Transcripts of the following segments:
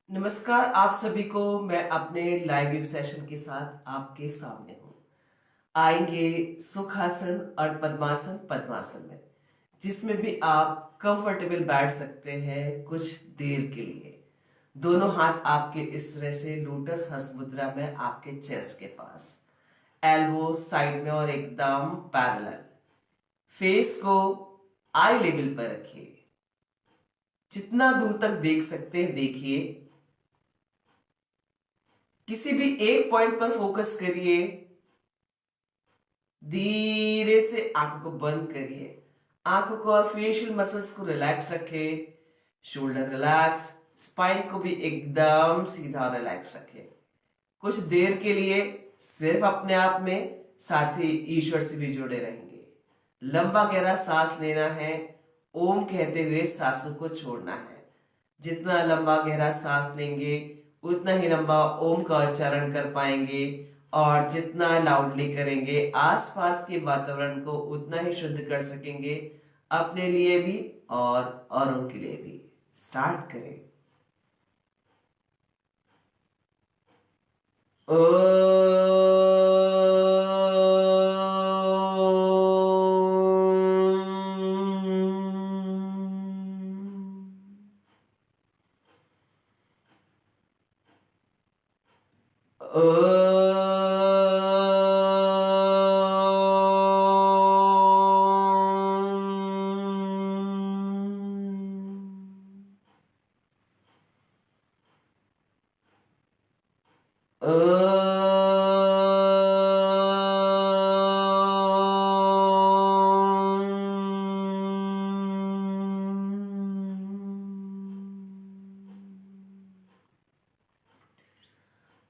नमस्कार आप सभी को। मैं अपने लाइव सेशन के साथ आपके सामने हूँ। आएंगे सुखासन और पद्मासन पद्मासन में, जिसमें भी आप कंफर्टेबल बैठ सकते हैं कुछ देर के लिए। दोनों हाथ आपके इस तरह से लोटस हस्त मुद्रा में आपके चेस्ट के पास, एल्बो साइड में और एकदम पैरेलल। फेस को आई लेवल पर रखिए, जितना दूर तक देख सकते हैं देखिए। किसी भी एक पॉइंट पर फोकस करिए। धीरे से आंखों को बंद करिए। आंखों को और फेशियल मसल्स को रिलैक्स रखें। शोल्डर रिलैक्स, स्पाइन को भी एकदम सीधा रिलैक्स रखें। कुछ देर के लिए सिर्फ अपने आप में, साथ ही ईश्वर से भी जुड़े रहेंगे। लंबा गहरा सांस लेना है। ओम कहते हुए सांसों को छोड़ना है। जितना लंबा गहरा सांस लेंगे उतना ही लंबा ओम का उच्चारण कर पाएंगे, और जितना लाउडली करेंगे आसपास के वातावरण को उतना ही शुद्ध कर सकेंगे, अपने लिए भी और औरों के लिए भी। स्टार्ट करें। ओ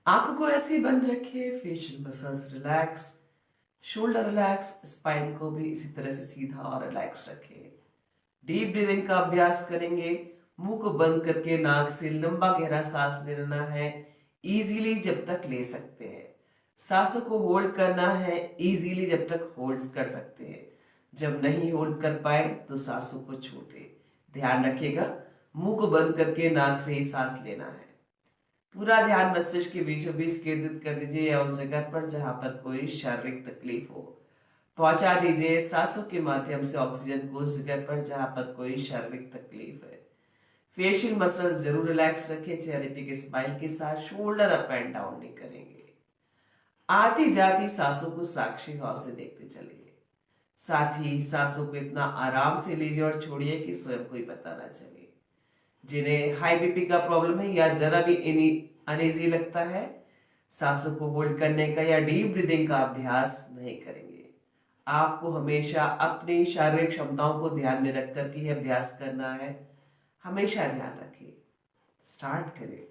आंखों को ऐसे ही बंद रखिए। Facial muscles relax, shoulder relax, spine को भी इसी तरह से सीधा और रिलैक्स रखिए। डीप ब्रीदिंग का अभ्यास करेंगे। मुंह को बंद करके नाक से लंबा गहरा सांस लेना है, इजीली जब तक ले सकते हैं। सांसों को होल्ड करना है, इजीली जब तक होल्ड कर सकते हैं। जब नहीं होल्ड कर पाए तो सांसों को छोड़ दे। ध्यान रखिएगा, मुंह को बंद करके नाक से ही सांस लेना है। पूरा ध्यान मस्तिष्क के बीचों बीच केंद्रित कर दीजिए, या उस जगह पर जहां पर कोई शारीरिक तकलीफ हो। पहुंचा दीजिए सांसों के माध्यम से ऑक्सीजन को उस जगह पर जहां पर कोई शारीरिक तकलीफ है। फेशियल मसल्स जरूर रिलैक्स रखें। चेहरे पे के स्माइल के साथ शोल्डर अप एंड डाउन नहीं करेंगे। आती जाती सांसों को साक्षी भाव से देखते चलिए। साथ ही सांसों को इतना आराम से लीजिए और छोड़िए कि स्वयं को ही पता ना चले। जिन्हें हाई बीपी का प्रॉब्लम है या जरा भी अनईजी लगता है, सांसों को होल्ड करने का या डीप ब्रीदिंग का अभ्यास नहीं करेंगे। आपको हमेशा अपनी शारीरिक क्षमताओं को ध्यान में रख कर के ही अभ्यास करना है। हमेशा ध्यान रखें। स्टार्ट करें।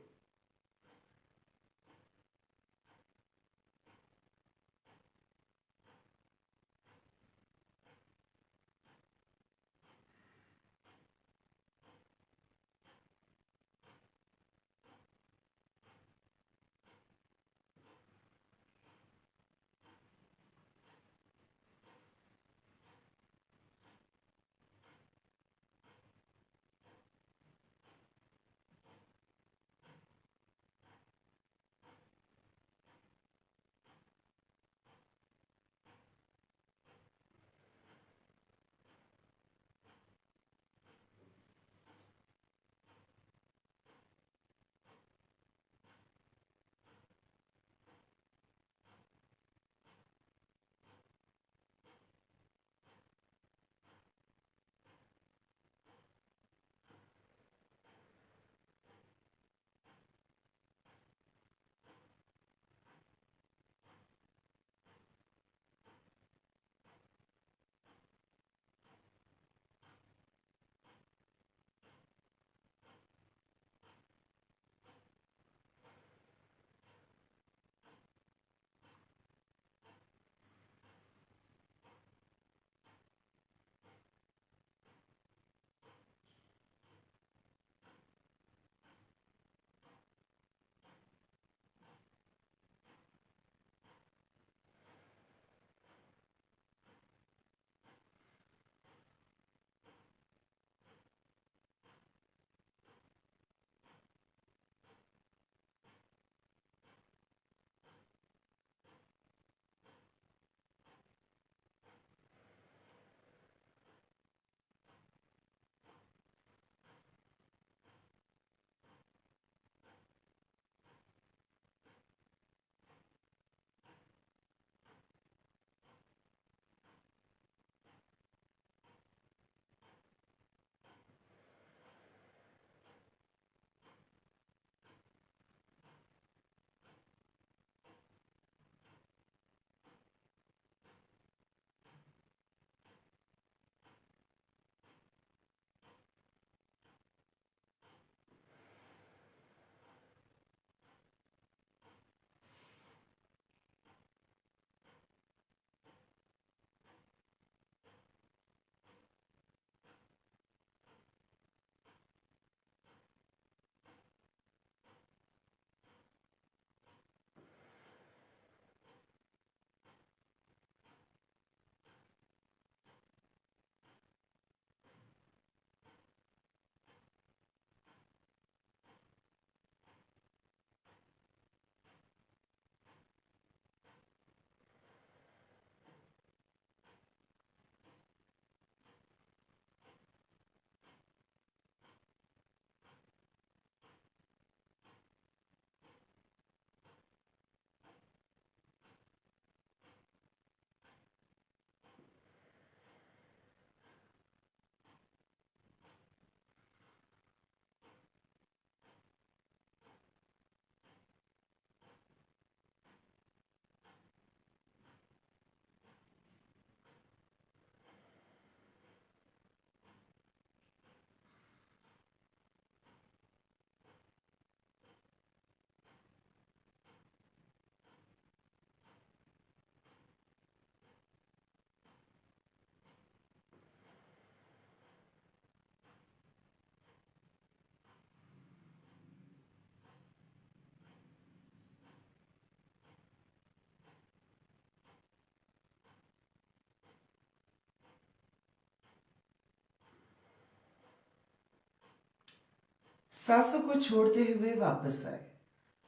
सांसों को छोड़ते हुए वापस आए।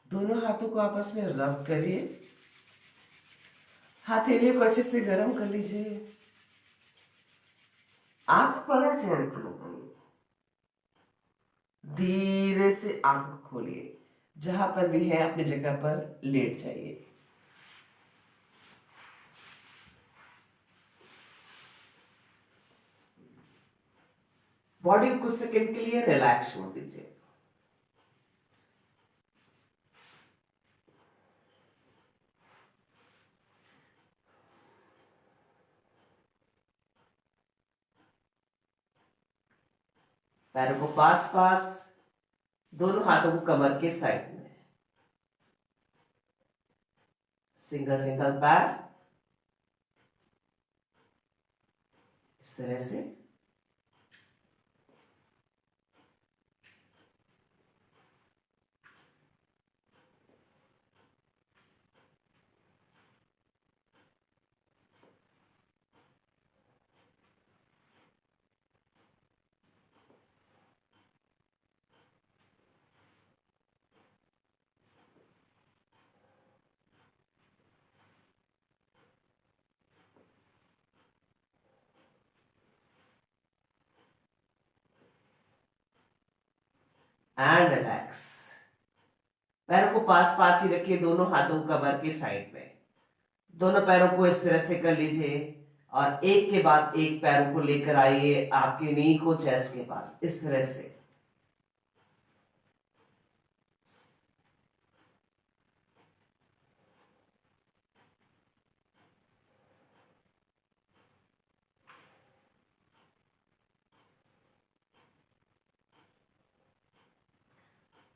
दोनों हाथों को आपस में रब करिए। हथेलियों को अच्छे से गर्म कर लीजिए। आंख पर चेहरे को लगाइए। धीरे से आंख को खोलिए। जहां पर भी है अपनी जगह पर लेट जाइए। बॉडी को कुछ सेकंड के लिए रिलैक्स छोड़ दीजिए। पैरों को पास पास, दोनों हाथों को कमर के साइड में, सिंगल सिंगल पैर, इस तरह से। And relax. पैरों को पास पास ही रखिए, दोनों हाथों को कमर के साइड में। दोनों पैरों को इस तरह से कर लीजिए और एक के बाद एक पैरों को लेकर आइए आपके नी को चेस्ट के पास, इस तरह से।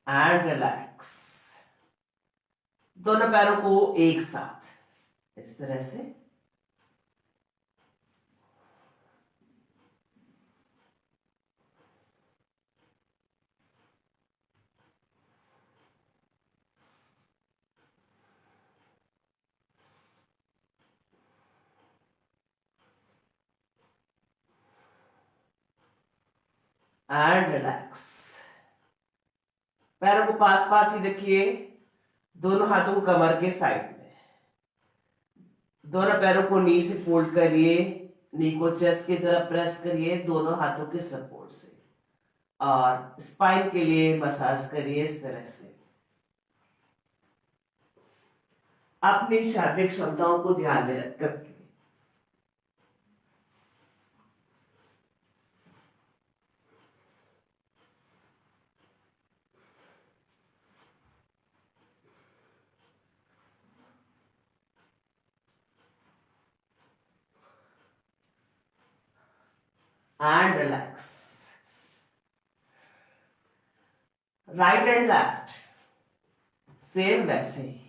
And relax. दोनों पैरों को एक साथ इस तरह से। And relax. पैरों को पास पास ही रखिए, दोनों हाथों को कमर के साइड में। दोनों पैरों को नी से फोल्ड करिए, नी को चेस्ट की तरफ प्रेस करिए दोनों हाथों के सपोर्ट से, और स्पाइन के लिए मसाज करिए इस तरह से। अपनी शारीरिक क्षमताओं को ध्यान में रख करके। And relax. Right and left same वैसे ही,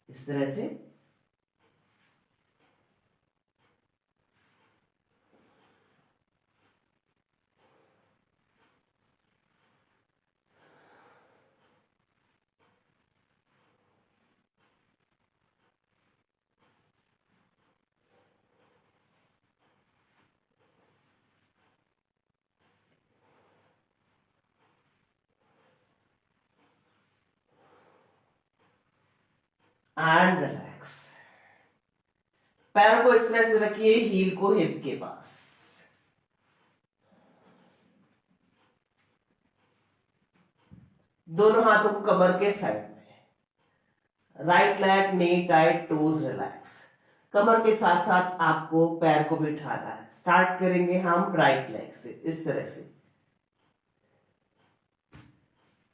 इस तरह से। And relax. पैरों को इस तरह से रखिए, हील को हिप के पास। दोनों हाथों को कमर के साइड में। Right leg knee tight, toes relax. कमर के साथ साथ आपको पैर को भी उठाना है। स्टार्ट करेंगे हम राइट लेग से, इस तरह से।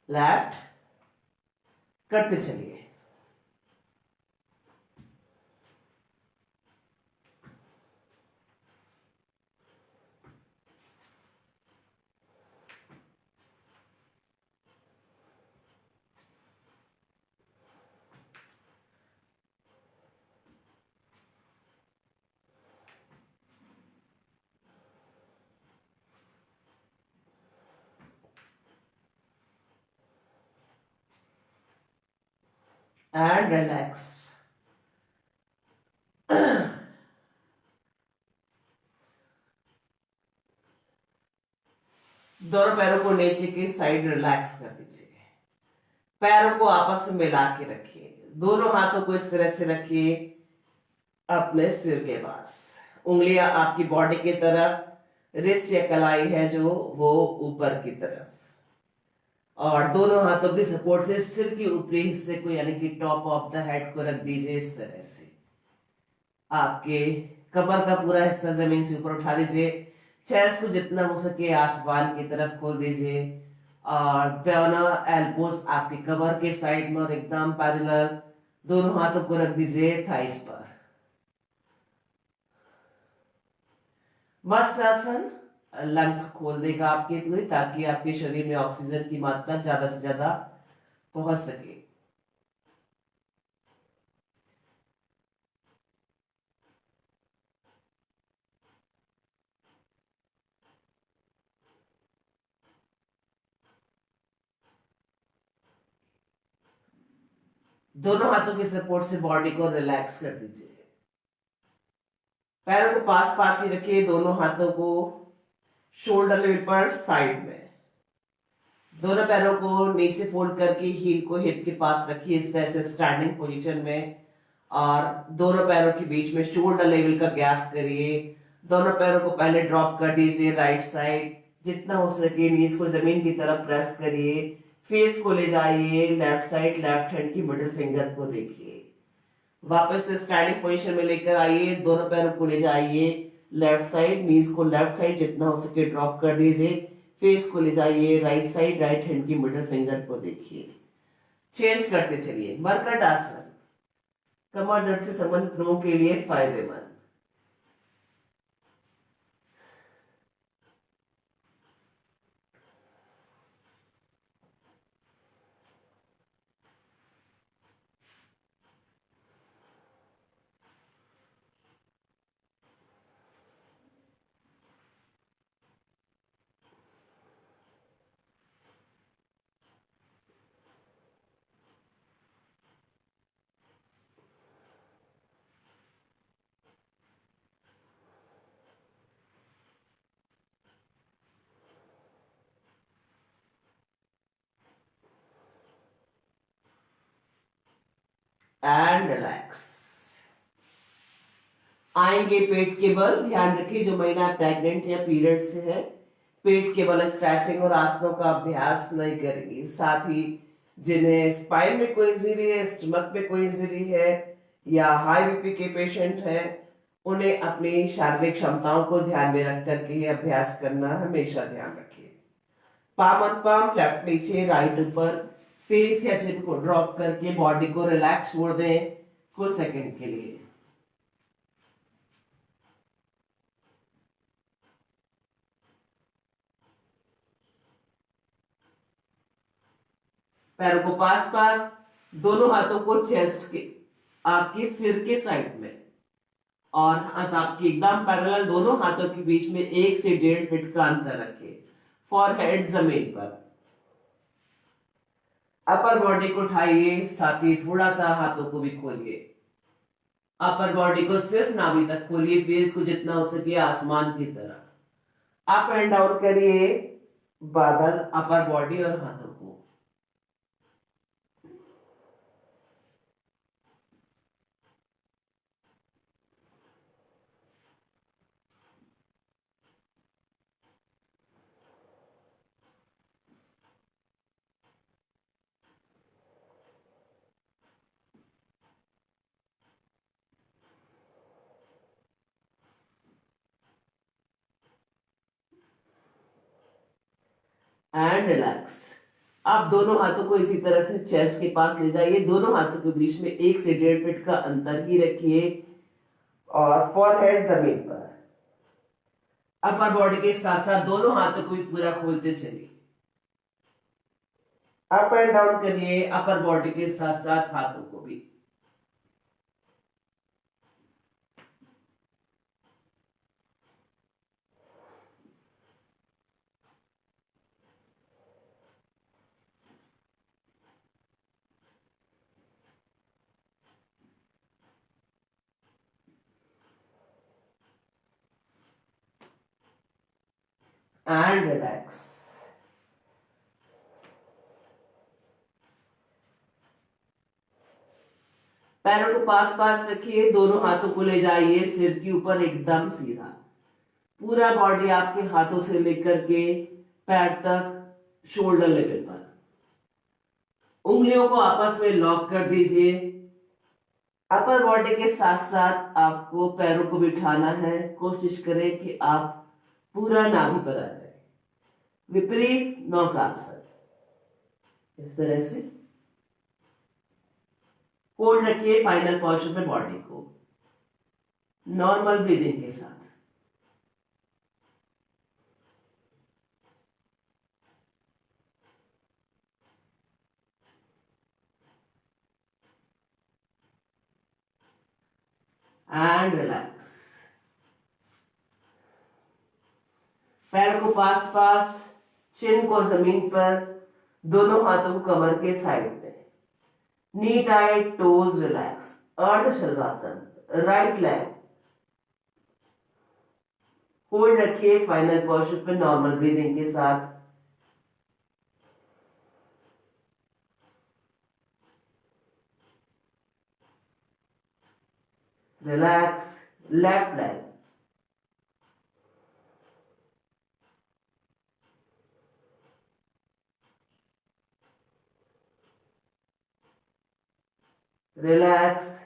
लेफ्ट करते चलिए। And relax. दोनों पैरों को नीचे की साइड रिलैक्स कर दीजिए। पैरों को आपस में मिला के रखिए। दोनों हाथों को इस तरह से रखिए अपने सिर के पास। उंगलियां आपकी बॉडी की तरफ, रिस्ट या कलाई है जो वो ऊपर की तरफ, और दोनों हाथों की सपोर्ट से सिर के ऊपरी हिस्से को यानी कि टॉप ऑफ द हेड को रख दीजिए। इस तरह से आपके कमर का पूरा हिस्सा जमीन से ऊपर उठा दीजिए। चेस्ट को जितना हो सके आसमान की तरफ खोल दीजिए, और दोनों एल्बोस आपके कमर के साइड में और एकदम पैरेलल। दोनों हाथों को रख दीजिए थाइस पर। मत्स्यासन लंग्स खोल देगा आपके पूरे, ताकि आपके शरीर में ऑक्सीजन की मात्रा ज्यादा से ज्यादा पहुंच सके। दोनों हाथों के सपोर्ट से बॉडी को रिलैक्स कर दीजिए। पैरों को पास पास ही रखिए, दोनों हाथों को शोल्डर लेवल पर साइड में। दोनों पैरों को नीचे फोल्ड करके हील को हिप के पास रखिए इस तरह से स्टैंडिंग पोजीशन में, और दोनों पैरों के बीच में शोल्डर लेवल का गैप करिए। दोनों पैरों को पहले ड्रॉप कर दीजिए राइट साइड, जितना हो सके नीज को जमीन की तरफ प्रेस करिए। फेस को ले जाइए लेफ्ट साइड, लेफ्ट हैंड की मिडिल फिंगर को देखिए। वापस से स्टैंडिंग पोजीशन में लेकर आइए, दोनों पैरों को ले जाइए लेफ्ट साइड, नीज को लेफ्ट साइड जितना हो सके ड्रॉप कर दीजिए। फेस को ले जाइए राइट साइड, राइट हैंड की मिडिल फिंगर को देखिए। चेंज करते चलिए। मरकट आसन कमर दर्द से संबंधित लोगों के लिए फायदेमंद। And relax. आएंगे पेट के बल। ध्यान रखिए जो महिला प्रेग्नेंट या पीरियड से है, पेट के बल स्ट्रेचिंग और आसनों का अभ्यास नहीं करेगी। साथ ही जिन्हें स्पाइन में कोई इंजरी है, स्टमक में कोई इंजरी है, या हाई बीपी के पेशेंट हैं, उन्हें अपनी शारीरिक क्षमताओं को ध्यान में रख करके ये अभ्यास करना हमेशा ध्यान रखिए। पाम ऑन पाम, लेफ्ट नीचे राइट ऊपर, फेस या चिन को ड्रॉप करके बॉडी को रिलैक्स छोड़ दें कुछ सेकंड के लिए। पैरों को पास पास, दोनों हाथों को चेस्ट के आपके सिर के साइड में, और हाथ आपकी एकदम पैरेलल। दोनों हाथों के बीच में 1 से 1.5 फीट का अंतर रखिए। फॉरहेड जमीन पर। अपर बॉडी को उठाइए, साथ ही थोड़ा सा हाथों को भी खोलिए। अपर बॉडी को सिर्फ नाभि तक खोलिए, फेस को जितना हो सके आसमान की तरफ। अप एंड डाउन करिए बादल, अपर बॉडी और हाथों को। And relax. आप दोनों हाथों को इसी तरह से चेस्ट के पास ले जाइए। दोनों हाथों के बीच में 1 से 1.5 फीट का अंतर ही रखिए, और फॉरहेड जमीन पर। अपर बॉडी के साथ साथ दोनों हाथों को भी पूरा खोलते चलिए। अप एंड डाउन करिए अपर बॉडी के साथ साथ हाथों को भी। And relax. पैरों को पास पास रखिए, दोनों हाथों को ले जाइए सिर के ऊपर एकदम सीधा। पूरा बॉडी आपके हाथों से लेकर के पैर तक शोल्डर लेवल पर। उंगलियों को आपस में लॉक कर दीजिए। अपर बॉडी के साथ साथ आपको पैरों को बिठाना है। कोशिश करें कि आप पूरा नाभि पर आ जाए। विपरीत नौकासन, इस तरह से होल्ड रखिए फाइनल पोजीशन में बॉडी को, नॉर्मल ब्रीदिंग के साथ। And relax. पैर को पास पास, चिन को जमीन पर, दोनों हाथों को कमर के साइड में। Knee tight, toes relax. अर्ध शलभासन, राइट लेग होल्ड रखिए फाइनल पोजीशन पे नॉर्मल ब्रीदिंग के साथ। रिलैक्स। Left leg, relax.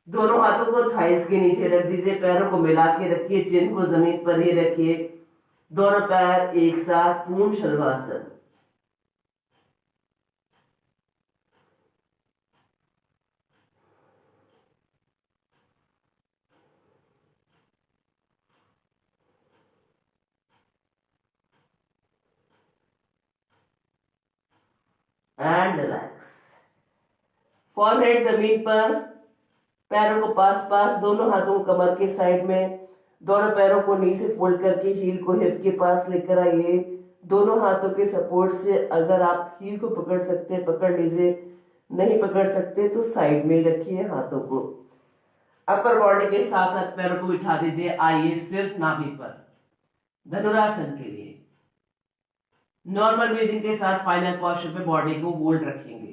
दोनों हाथों को थाइस के नीचे रख दीजिए, पैरों को मिला के रखिए, चिन को जमीन पर ही रखिए, दोनों पैर एक साथ, पूर्ण शलभासन। And relax. फॉरहेड जमीन पर, पैरों को पास पास, दोनों हाथों को कमर के साइड में, दोनों पैरों को नी से फोल्ड करके हील को हिप के पास लेकर आइए। दोनों हाथों के सपोर्ट से अगर आप हील को पकड़ सकते हैं पकड़ लीजिए, नहीं पकड़ सकते तो साइड में रखिए हाथों को। अपर बॉडी के साथ साथ पैरों को बिठा दीजिए। आइए सिर्फ नाभि पर धनुरासन के लिए नॉर्मल ब्रीदिंग के साथ फाइनल पोस्चर पे बॉडी को होल्ड रखेंगे।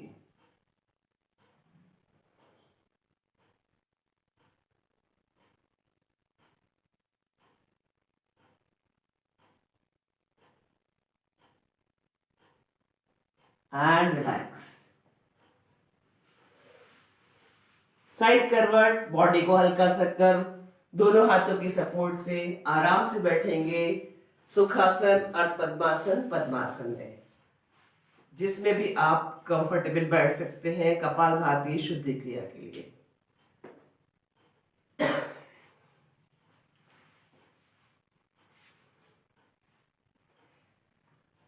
And relax. साइड करवट, बॉडी को हल्का सा कर, दोनों हाथों की सपोर्ट से आराम से बैठेंगे सुखासन और पद्मासन, पद्मासन में, जिसमें भी आप कंफर्टेबल बैठ सकते हैं कपालभाति शुद्धि क्रिया के लिए।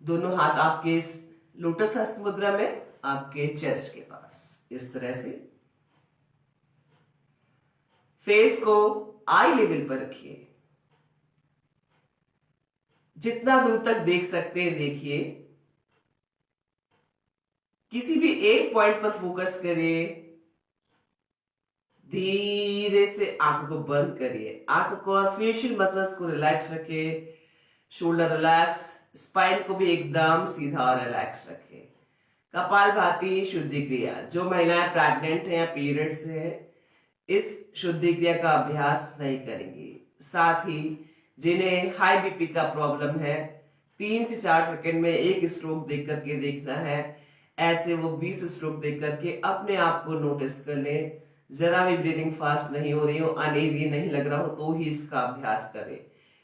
दोनों हाथ आपके लोटस हस्त मुद्रा में, आपके चेस्ट के पास, इस तरह से। फेस को आई लेवल पर रखिए, जितना दूर तक देख सकते हैं देखिए। किसी भी एक पॉइंट पर फोकस करिए। धीरे से आंख को बंद करिए, आंख को और फेशियल मसल्स को रिलैक्स रखिए। शोल्डर रिलैक्स, स्पाइन को भी एकदम सीधा और रिलैक्स रखें। कपालभाति शुद्धि क्रिया, जो महिलाएं प्रेग्नेंट हैं या पीरियड्स हैं, इस शुद्धि क्रिया का अभ्यास नहीं करेंगी। साथ ही जिन्हें हाई बीपी का प्रॉब्लम है, 3 से 4 सेकंड में एक स्ट्रोक देख करके देखना है, ऐसे वो 20 स्ट्रोक देख करके अपने आप को नोटिस कर लें। जरा भी ब्रीदिंग फास्ट नहीं हो रही हो, अनईजी नहीं लग रहा हो तो ही इसका अभ्यास करें।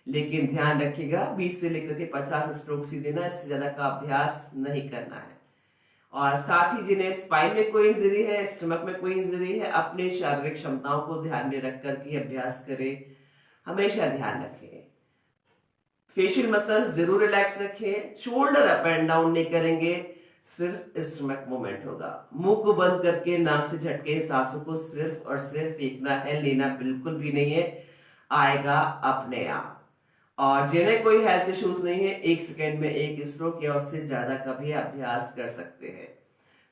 लेकिन ध्यान रखिएगा 20 से लेकर के 50 स्ट्रोक ही देना, इससे ज्यादा का अभ्यास नहीं करना है। और साथ ही जिन्हें स्पाइन में कोई इंजरी है, स्टमक में कोई इंजरी है, अपने शारीरिक क्षमताओं को ध्यान में रख करके अभ्यास करें। हमेशा ध्यान रखें, फेशियल मसल्स जरूर रिलैक्स रखें। शोल्डर अप एंड डाउन नहीं करेंगे, सिर्फ स्टमक मूवमेंट होगा। मुंह को बंद करके नाक से झटके सांसों को सिर्फ और सिर्फ फेंकना है, लेना बिल्कुल भी नहीं है, आएगा अपने आप। और जिन्हें कोई हेल्थ इश्यूज नहीं है, 1 सेकेंड में 1 स्ट्रोक या उससे ज्यादा का भी अभ्यास कर सकते हैं।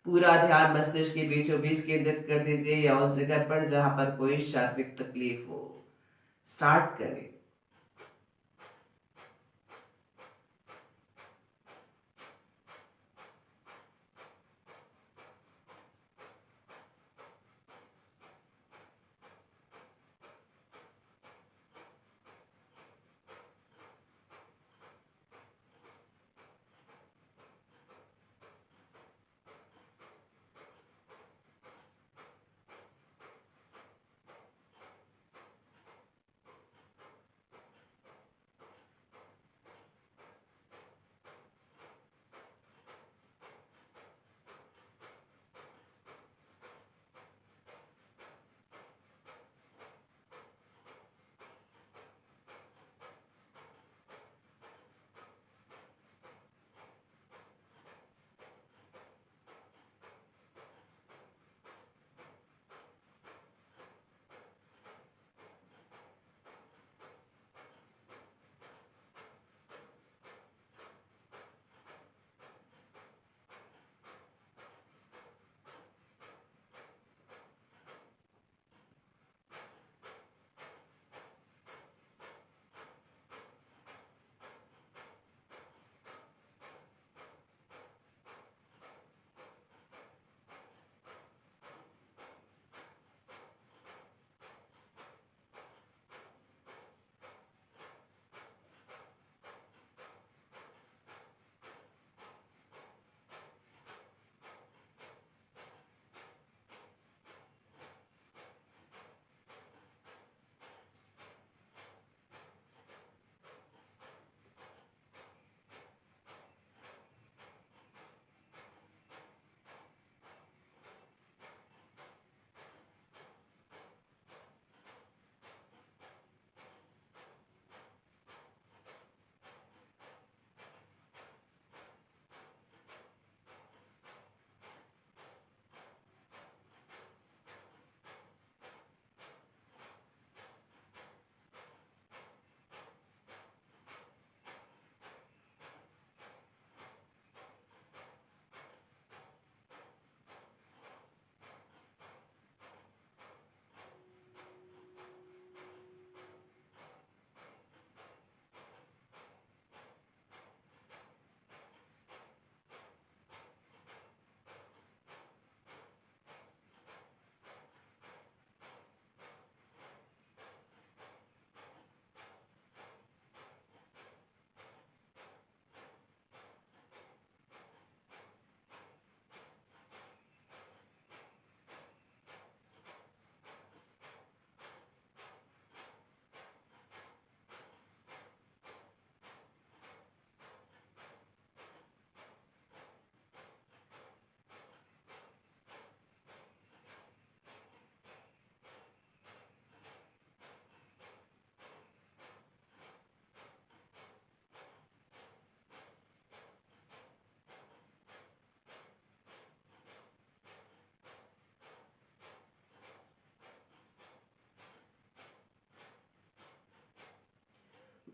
पूरा ध्यान मस्तिष्क के बीचों बीच केंद्रित कर दीजिए या उस जगह पर जहां पर कोई शारीरिक तकलीफ हो। स्टार्ट करें।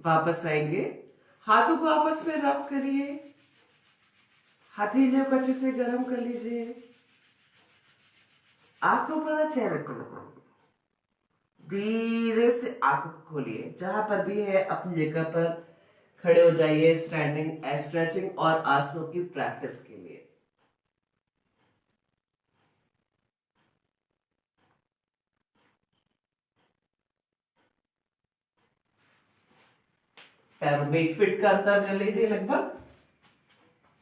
वापस आएंगे, हाथों को आपस में रब करिए, हथेलियों को अच्छे से गर्म कर लीजिए, आंखों पर चेहरे को लगाइए, धीरे से आंखों को खोलिए, जहां पर भी है अपनी जगह पर खड़े हो जाइए स्टैंडिंग स्ट्रेचिंग और आसनों की प्रैक्टिस के लिए। पैरों में 1 फीट का अंतर कर लीजिए लगभग,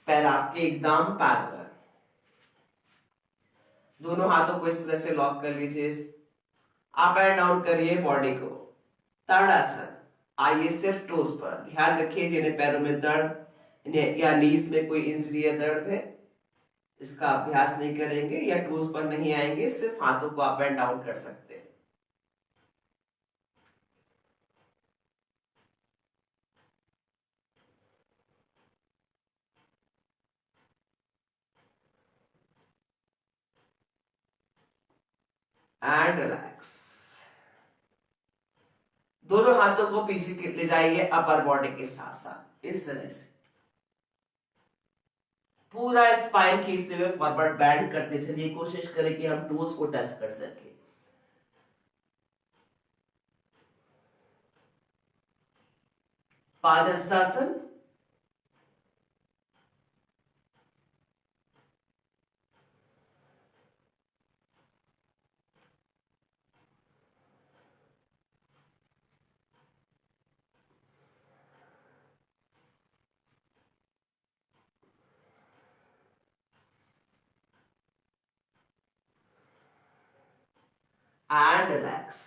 पैर आपके एकदम पैरेलल। दोनों हाथों को इस तरह से लॉक कर लीजिए, अप एंड डाउन करिए बॉडी को। ताड़ासन, आइए सिर्फ टोस पर ध्यान रखिए, जिन्हें पैरों में दर्द या नीज में कोई इंजरी या दर्द है इसका अभ्यास नहीं करेंगे या टोस पर नहीं आएंगे, सिर्फ हाथों को अप एंड डाउन कर सकते हैं। And relax. दोनों हाथों को पीछे ले जाइए अपर बॉडी के साथ साथ, इस तरह से पूरा स्पाइन खींचते हुए फॉरवर्ड बैंड करते चलिए। कोशिश करें कि हम टोज को टच कर सके। Padahastasana, and relax.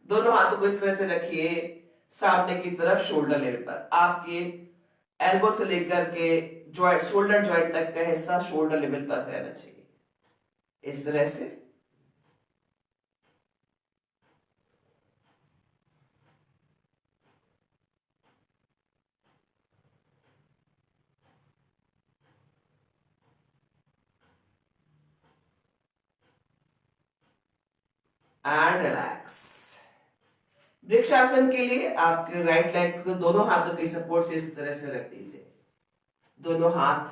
दोनों हाथों को इस तरह से रखिए सामने की तरफ शोल्डर लेवल पर, आपके एल्बो से लेकर के जॉइंट शोल्डर जॉइंट तक का हिस्सा शोल्डर लेवल पर रहना चाहिए, इस तरह से। And relax. वृक्षासन के लिए आपके राइट लेग को दोनों हाथों की सपोर्ट से इस तरह से रख दीजिए। दोनों हाथ,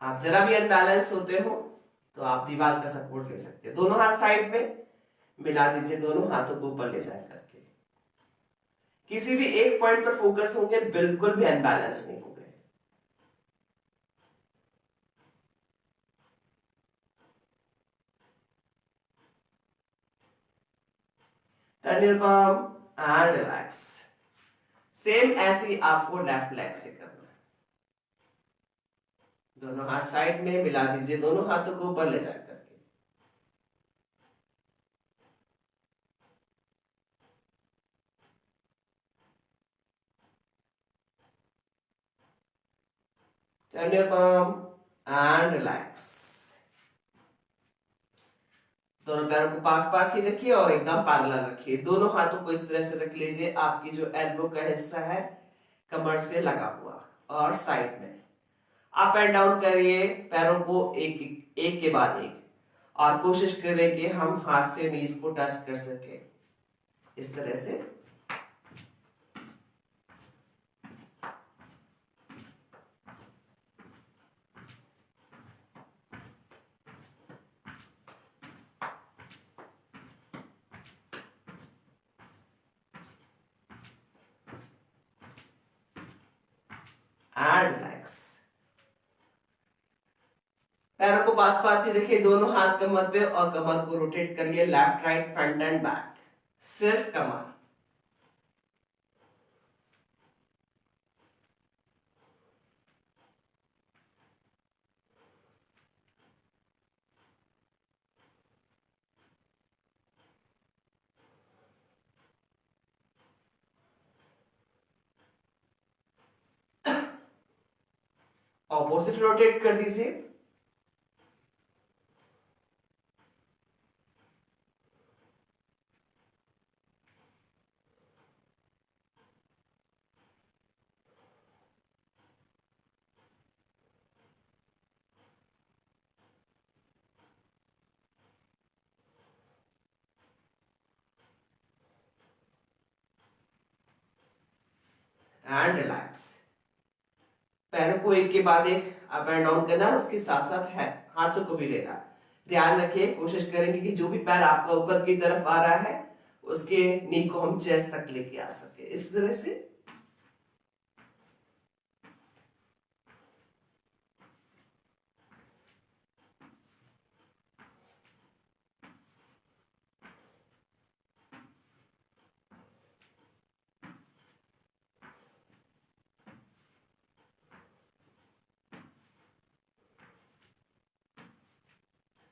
आप जरा भी अनबैलेंस होते हो तो आप दीवार का सपोर्ट ले सकते हैं। दोनों हाथ साइड में मिला दीजिए, दोनों हाथों को ऊपर ले जाए करके। किसी भी एक पॉइंट पर फोकस होंगे, बिल्कुल भी अनबैलेंस नहीं होंगे। Turn your palm and relax. Same ऐसे ही आपको लेफ्ट लेग से करना है। दोनों हाथ साइड में मिला दीजिए, दोनों हाथों को ऊपर ले जाकर के। Turn your palm and relax. दोनों पैरों को पास पास ही रखिए और एकदम पैरेलल रखिए। दोनों हाथों को इस तरह से रख लीजिए, आपकी जो एल्बो का हिस्सा है कमर से लगा हुआ और साइड में। अप एंड डाउन करिए पैरों को एक के बाद एक, और कोशिश करें कि हम हाथ से नीज को टच कर सके, इस तरह से। And relax. पैरों को पास पास ही रखिए, दोनों हाथ कमर पे, और कमर को रोटेट करिए left right front end back, सिर्फ कमर। ऑपोजिट रोटेट कर दीजिए। And relax. पैरों को एक के बाद एक अप एंड डाउन करना, उसके साथ साथ है हाथों को भी लेना। ध्यान रखिए, कोशिश करेंगे कि जो भी पैर आपका ऊपर की तरफ आ रहा है उसके नी को हम चेस्ट तक लेके आ सके, इस तरह से।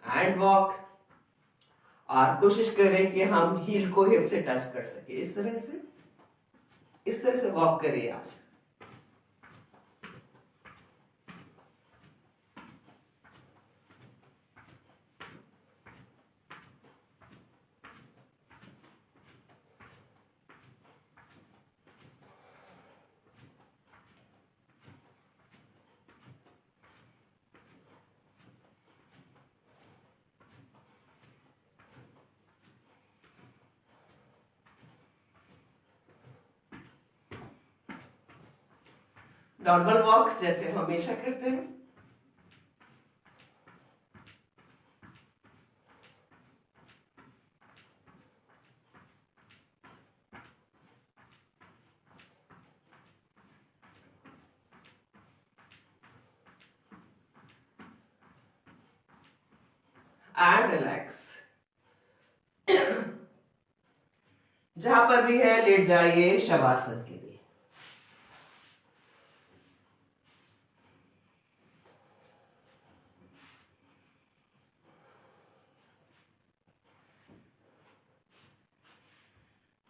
And walk. और कोशिश करें कि हम हील को हिप से टच कर सके, इस तरह से। इस तरह से वॉक करिए आज। नॉर्मल वॉक जैसे हम हमेशा करते हैं। And relax. जहां पर भी है लेट जाइए शवासन के लिए।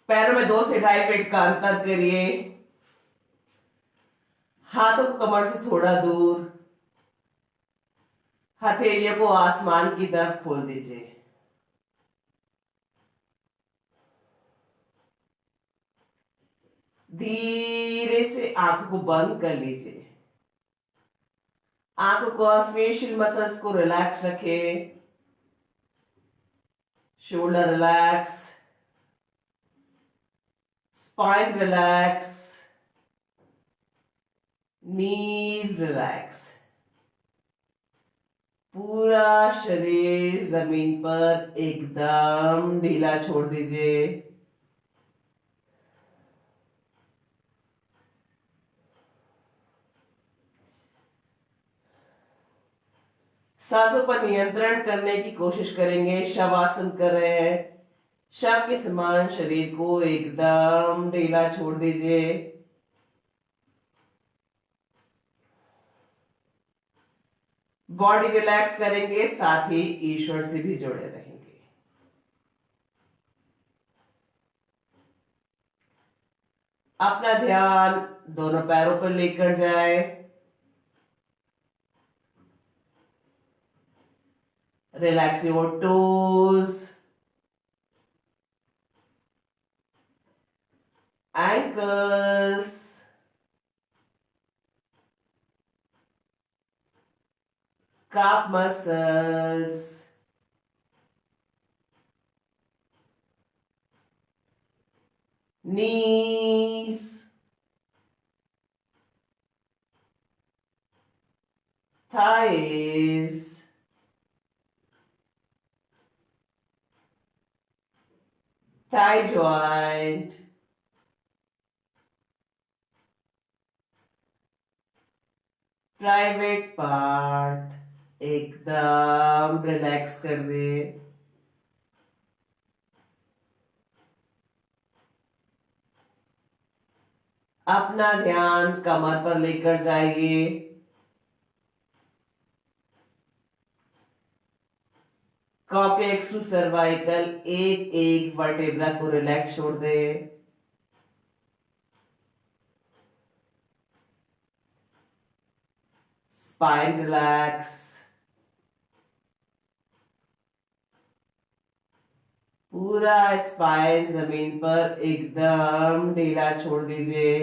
पैरों में 2 से 2.5 फीट का अंतर करिए। हाथों को कमर से थोड़ा दूर, हथेलियों को आसमान की तरफ खोल दीजिए। धीरे से आंखों को बंद कर लीजिए। आंखों को और फेशियल मसल्स को रिलैक्स रखें। शोल्डर रिलैक्स, स्पाइन रिलैक्स, नीज रिलैक्स। पूरा शरीर जमीन पर एकदम ढीला छोड़ दीजिए। सांसों पर नियंत्रण करने की कोशिश करेंगे। शवासन कर रहे हैं, शव के समान शरीर को एकदम ढीला छोड़ दीजिए। बॉडी रिलैक्स करेंगे, साथ ही ईश्वर से भी जुड़े रहेंगे। अपना ध्यान दोनों पैरों पर लेकर जाए। Relax your toes, ankles, calf muscles, knees, thighs, thigh joint, private part एकदम रिलैक्स कर दे। अपना ध्यान कमर पर लेकर जाइए। कॉर्टेक्स टू सर्वाइकल, एक एक वर्टेब्रा को रिलैक्स छोड़ दे। स्पाइन रिलैक्स, पूरा स्पाइन जमीन पर एकदम ढीला छोड़ दीजिए।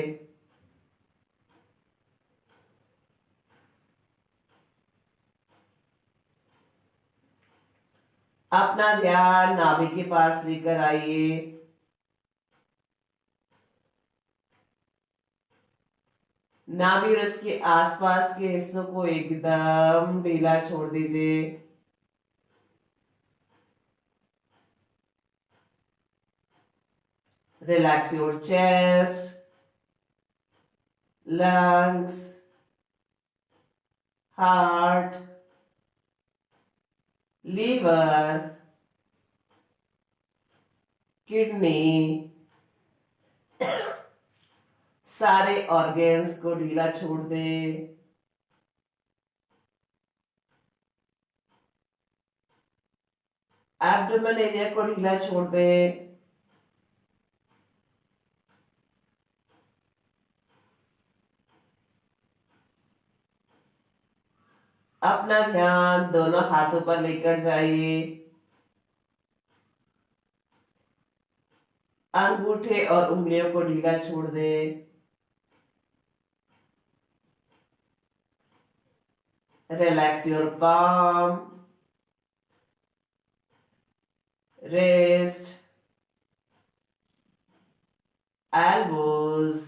अपना ध्यान नाभि के पास लेकर आइए। नाभि और इसके आसपास के हिस्सों को एकदम ढीला छोड़ दीजिए। Relax your chest, lungs, heart, liver, kidney, सारे ऑर्गेन्स को ढीला छोड़ दे। एब्डोमेन एरिया को ढीला छोड़ दे। अपना ध्यान दोनों हाथों पर लेकर जाइए। अंगूठे और उंगलियों को ढीला छोड़ दे। Relax your palm, wrist, elbows,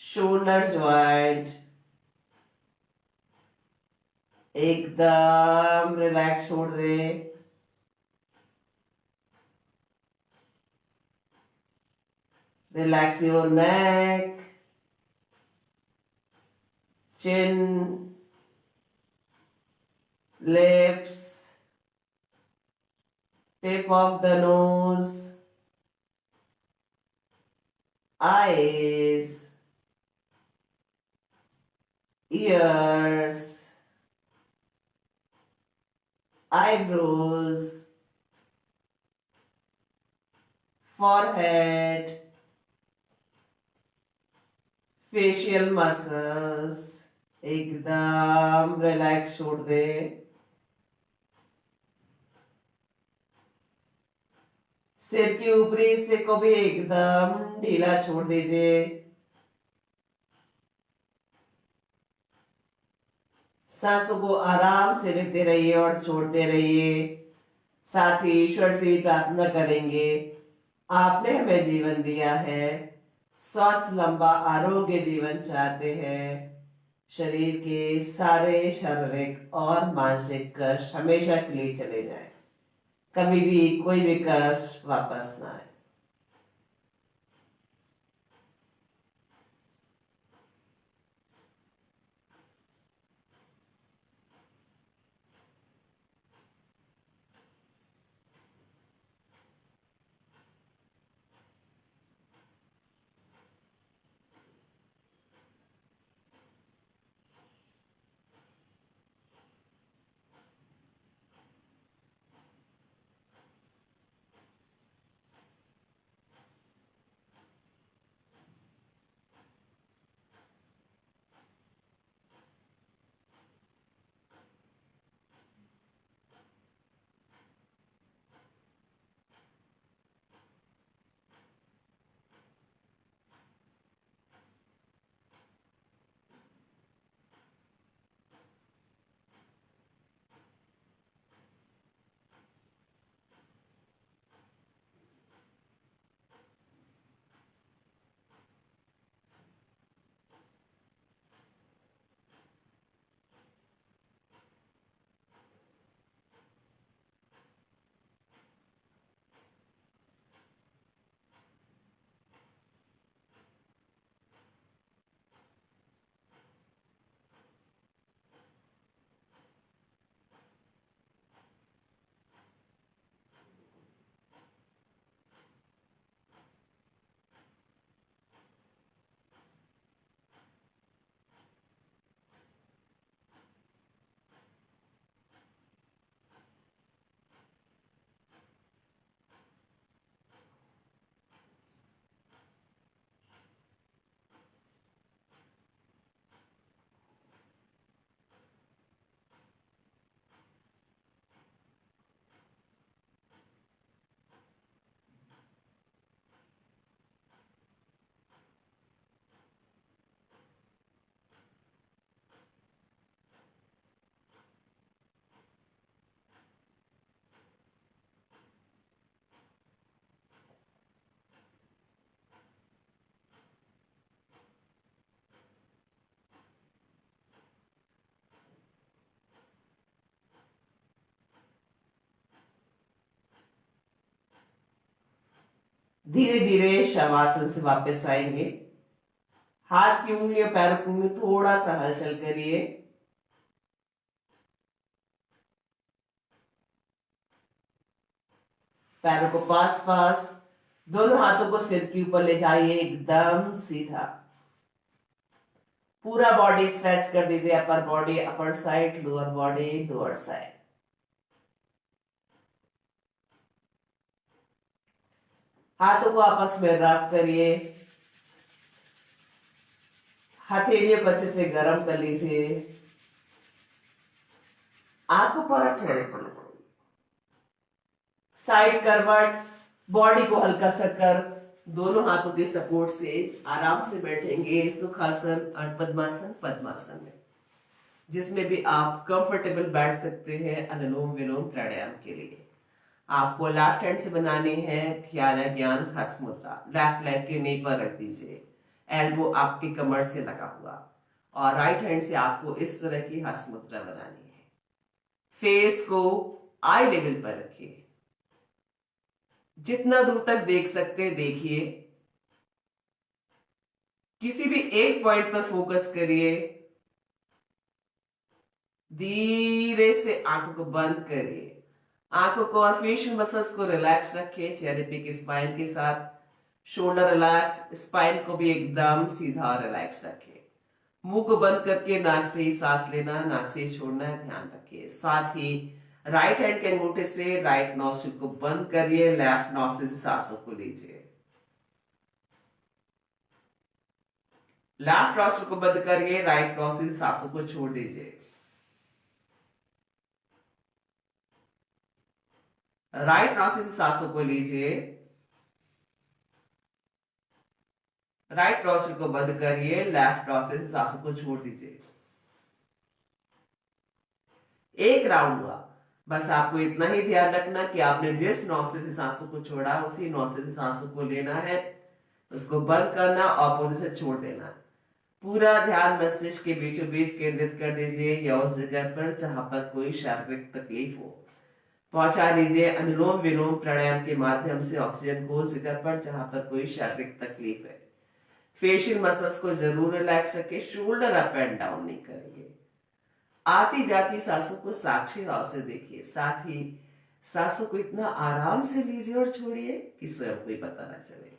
shoulder joint, एकदम रिलैक्स छोड़ दे। Relax your neck, chin, lips, tip of the nose, eyes, ears, eyebrows, forehead, facial muscles, एकदम रिलैक्स छोड़ दे। सिर के ऊपरी हिस्से को भी एकदम ढीला छोड़ दीजिए। सांसों को आराम से लेते रहिए और छोड़ते रहिए। साथ ही ईश्वर से भी प्रार्थना करेंगे, आपने हमें जीवन दिया है, स्वस्थ लंबा आरोग्य जीवन चाहते हैं। शरीर के सारे शारीरिक और मानसिक कष्ट हमेशा के लिए चले जाएं। कभी भी कोई भी कष्ट वापस ना आए। धीरे धीरे शवासन से वापस आएंगे। हाथ की उंगलियों पैरों की उंगलियों थोड़ा सा हलचल करिए। पैरों को पास पास, दोनों हाथों को सिर के ऊपर ले जाइए, एकदम सीधा। पूरा बॉडी स्ट्रेच कर दीजिए, upper body upper side, lower body lower side. हाथों को आपस में रब करिए। हथेलियों को अच्छे से गर्म कर लीजिए। आंखों पर चेहरे पर लगाइए। साइड करवट, बॉडी को हल्का सा कर, दोनों हाथों के सपोर्ट से आराम से बैठेंगे सुखासन और पद्मासन पद्मासन में, जिसमें भी आप कंफर्टेबल बैठ सकते हैं अनुलोम विलोम प्राणायाम के लिए। आपको लेफ्ट हैंड से बनानी है ध्यान ज्ञान हस्त मुद्रा। लेफ्ट लेग के नी पर रख दीजिए, एल्बो आपके कमर से लगा हुआ, और राइट हैंड से आपको इस तरह की हस्त मुद्रा बनानी है। फेस को आई लेवल पर रखिए, जितना दूर तक देख सकते देखिए। किसी भी एक पॉइंट पर फोकस करिए। धीरे से आंखों को बंद करिए। आंखों को और फेशियल मसल्स को रिलैक्स रखिए, चेहरे पे की स्पाइन के साथ। शोल्डर रिलैक्स, स्पाइन को भी एकदम सीधा रिलैक्स रखिए। मुंह को बंद करके नाक से ही सांस लेना, नाक से ही छोड़ना है, ध्यान रखिए। साथ ही राइट हैंड के अंगूठे से राइट नॉस्ट्रिल को बंद करिए, लेफ्ट नॉस्ट्रिल से सांसों को लीजिए। लेफ्ट नॉस्ट्रिल को बंद करिए, राइट नॉस्ट्रिल से सांसों को छोड़ दीजिए। राइट नॉस्ट्रिल से सांसों को लीजिए, राइट नॉस्ट्रिल को बंद करिए, लेफ्ट नॉस्ट्रिल से सांसों को छोड़ दीजिए। एक राउंड हुआ। बस आपको इतना ही ध्यान रखना कि आपने जिस नॉस्ट्रिल से सांसों को छोड़ा उसी नॉस्ट्रिल से सांसों को लेना है, उसको बंद करना, ऑपोजिट से छोड़ देना। पूरा ध्यान मस्तिष्क के बीचों बीच केंद्रित कर दीजिए, या उस जगह पर जहां पर कोई शारीरिक तकलीफ हो पहुंचा दीजिए। अनुलोम विलोम प्राणायाम के माध्यम से ऑक्सीजन को उस जगह पर जहां पर कोई शारीरिक तकलीफ है। फेशियल मसल्स को जरूर रिलैक्स रखें, शोल्डर अप एंड डाउन नहीं करेंगे। आती जाती सांसों को साक्षी भाव से देखिए, साथ ही सांसों को इतना आराम से लीजिए और छोड़िए कि स्वयं को ही पता ना चले।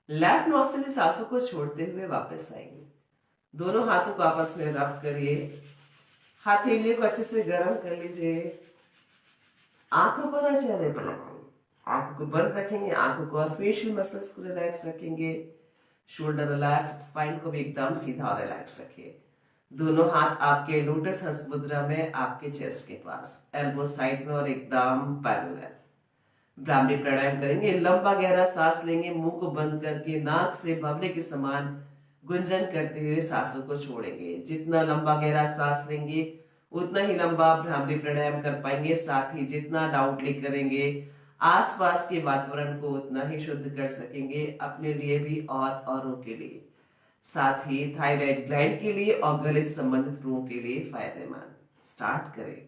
लेफ्ट नोस्ट्रिल से सांसों को छोड़ते हुए वापस आएंगे। दोनों हाथों को आपस में रब करिए। हथेलियों को अच्छे से गर्म कर लीजिए। आंखों पर और चेहरे पर लगाएंगे। आंखों को बंद रखेंगे, आंखों को और फेशियल मसल्स को रिलैक्स रखेंगे। शोल्डर रिलैक्स, स्पाइन को भी एकदम सीधा और रिलैक्स रखिए। दोनों हाथ आपके लोटस हस्त मुद्रा में आपके चेस्ट के पास, एल्बो साइड में और एकदम पैरेलल। ब्राह्मणी प्राणायाम करेंगे। लंबा गहरा सांस लेंगे, मुंह को बंद करके नाक से भवरे के समान गुंजन करते हुए सांसों को छोड़ेंगे। जितना लंबा गहरा सांस लेंगे उतना ही लंबा ब्राह्मणी प्राणायाम कर पाएंगे। साथ ही जितना डाउटली करेंगे आसपास के वातावरण को उतना ही शुद्ध कर सकेंगे, अपने लिए भी और औरों के लिए। साथ ही थायराइड ग्लैंड के लिए और गले से संबंधित रोगों के लिए फायदेमंद। स्टार्ट करें।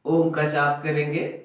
ओम का जाप करेंगे।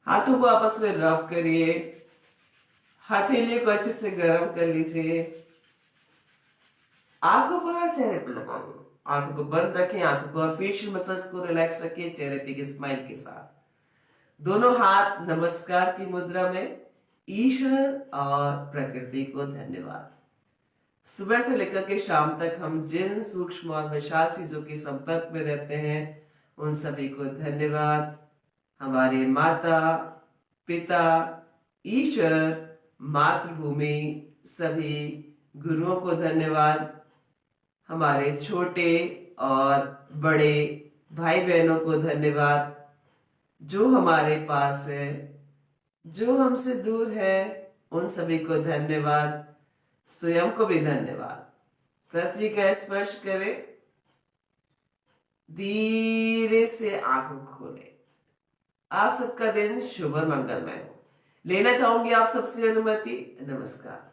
हाथों को आपस में रब करिए। हथेलियों को अच्छे से गर्म कर लीजिए। आंखों को और चेहरे पर लगाइए। आंखों को बंद रखें, आंखों को और फेशियल मसल्स को रिलैक्स रखिए चेहरे पे की स्माइल के साथ। दोनों हाथ नमस्कार की मुद्रा में। ईश्वर और प्रकृति को धन्यवाद। सुबह से लेकर के शाम तक हम जिन सूक्ष्म और विशाल चीजों के संपर्क में रहते हैं उन सभी को धन्यवाद। हमारे माता पिता, ईश्वर, मातृभूमि, सभी गुरुओं को धन्यवाद। हमारे छोटे और बड़े भाई बहनों को धन्यवाद जो हमारे पास है। जो हमसे दूर है उन सभी को धन्यवाद। स्वयं को भी धन्यवाद। पृथ्वी का स्पर्श करें। धीरे से आंखों खोलें। आप सबका दिन शुभ और मंगलमय हो। लेना चाहूंगी आप सबसे अनुमति। नमस्कार।